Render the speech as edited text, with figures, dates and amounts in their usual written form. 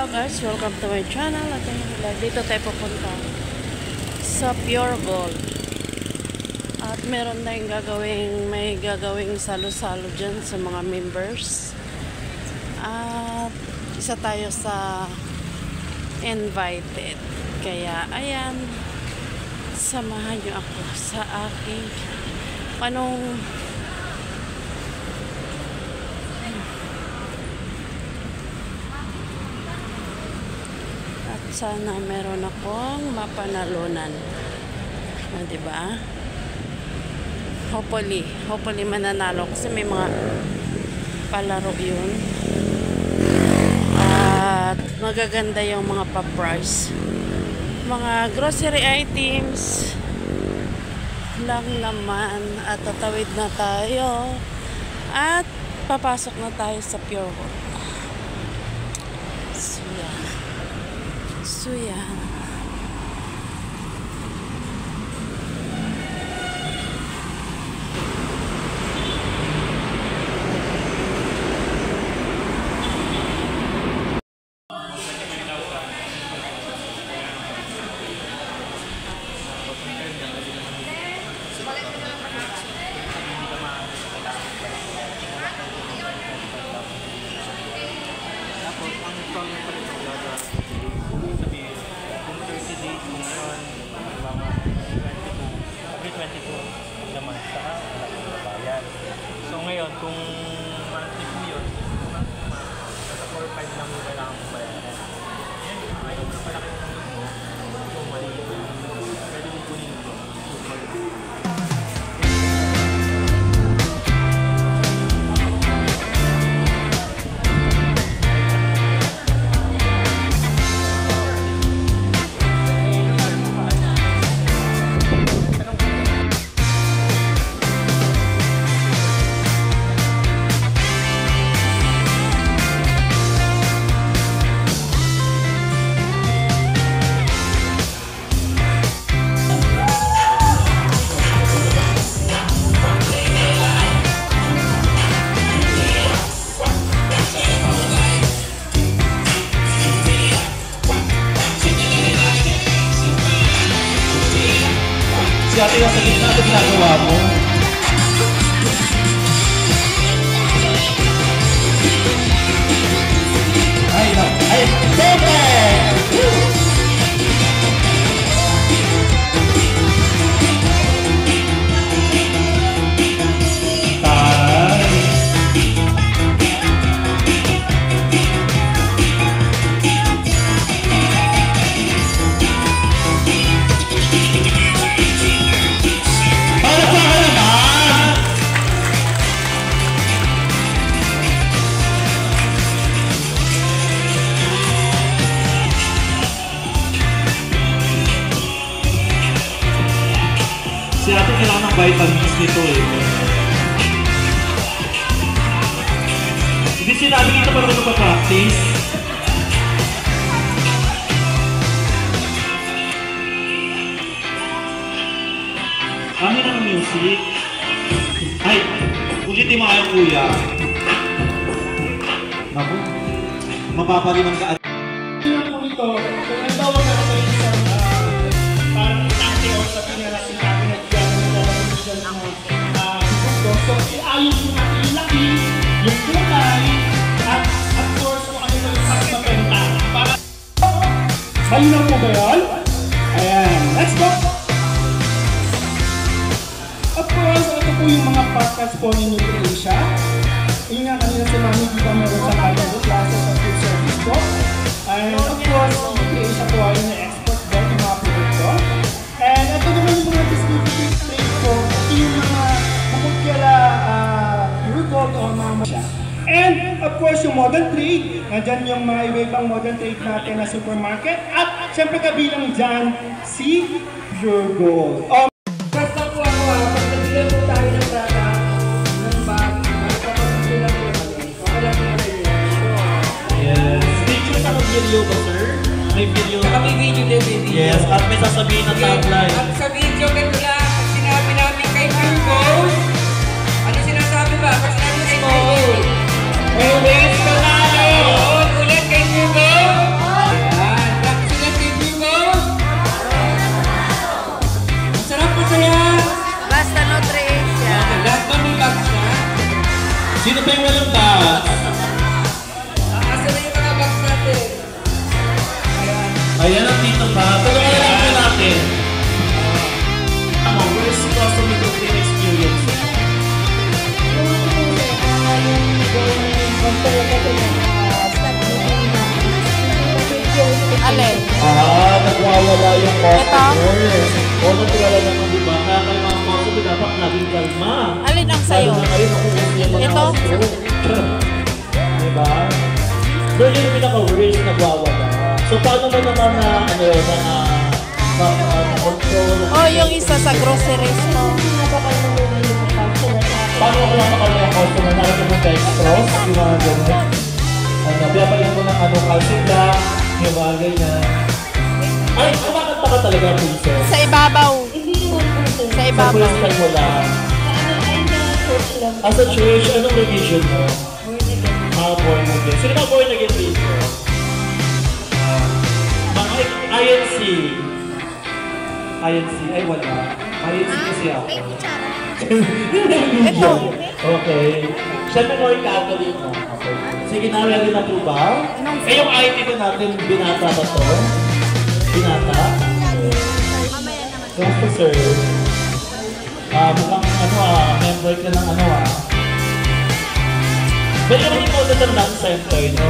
Hello guys, welcome to my channel. At dito tayo pupunta sa Pure Gold. At meron tayong may gagawing salo-salo dyan sa mga members. At isa tayo sa invited. Kaya ayan, samahan nyo ako sa aking sana meron akong mapanalunan. Diba? Hopefully mananalo kasi may mga palaro yun. At magaganda yung mga pa-price. Mga grocery items lang naman. At tatawid na tayo. At papasok na tayo sa Pure Gold. So yan. So ngayon, kung monthly po yun, sa 4-5 lang mo kailangan mo bayaran. Yan, ayaw mo na malaki ng mo, kung mali mo, pwede mo kunin mo. Si ate nasa gitna, ito ginagawa mo. Ay, Pepe! Si ate kailangan ng vitamins nito eh. Hindi sinabi dito para magpa-practice. Kami na ng music. Ay, ulitin mo kayo kuya. Naku, mapapaliman ka. Yung po ito, kung ang tawag na ito isang parang itante o sa pinarasin natin at gano'n na talagang siya ng gusto. So, iayos mo natin yung laki, yung kulay, at of course, kung ano yung mas mabenta. Para malinaw po ba yun? Ayan, let's go! Of course, ito po yung mga podcasts po ni Nutricia. Yung nga kanina si Mami, di ba meron sa kanyang klase sa food service po. And of course, Nutricia po ay na-export din yung mga produkto. And ito naman yung mga distributed trade po, yung mga mapagkala Pure Gold o mga siya. And of course, yung modern trade, nandyan yung mga iba-ibang modern trade natin na supermarket. At syempre kabilang dyan, si Pure Gold. Basta po ako, pagkabilan po tayo ng data ng bag, magpapagbilan po natin. Okay lang po natin yun. Yes. Picture sa video ba, sir? May video. Saka may video din, may video. Yes, at may sasabihin na tagline. At sa video, ganito lang, pag sinabi namin kay Pure Gold, ano sinasabi ba? Pag sinabi kay Pure Gold, Always panalo! ulit kay Pure Gold, Alin? Nagwawala yung customers. O, natulala naman, di ba? Kaya kayo mga customer, dapat laging kalma. Alin ang sayo? Lalo na ngayon, nakukuha yung mga Ito? stroke. Diba? Doon yung pinaka-worst nagwawala. So, paano mo naman na-control? Oh, yung isa sa groceries mo. Paano ko lang makalaman yung customer na alam mo dextrose? Yung mga ganyan. Biyapain mo ng calcium lang, yung mga ganyan. Ay, kumakanta ka talaga, princess. Sa ibabaw. Sa Sa ibabaw. first time mo lang. As a church, anong religion mo? Born again. Sino ba born again dito? INC. INC. Ay, wala. INC kasi ako. Ito. Okay. Siyempre mo yung Catholic mo. Okay. Sige na, ready na po ba? Eh, yung IT ko natin, binata ba to? Binata? Yes, po, sir. Mukhang member ka ng Pero yung ikaw na ng center, no?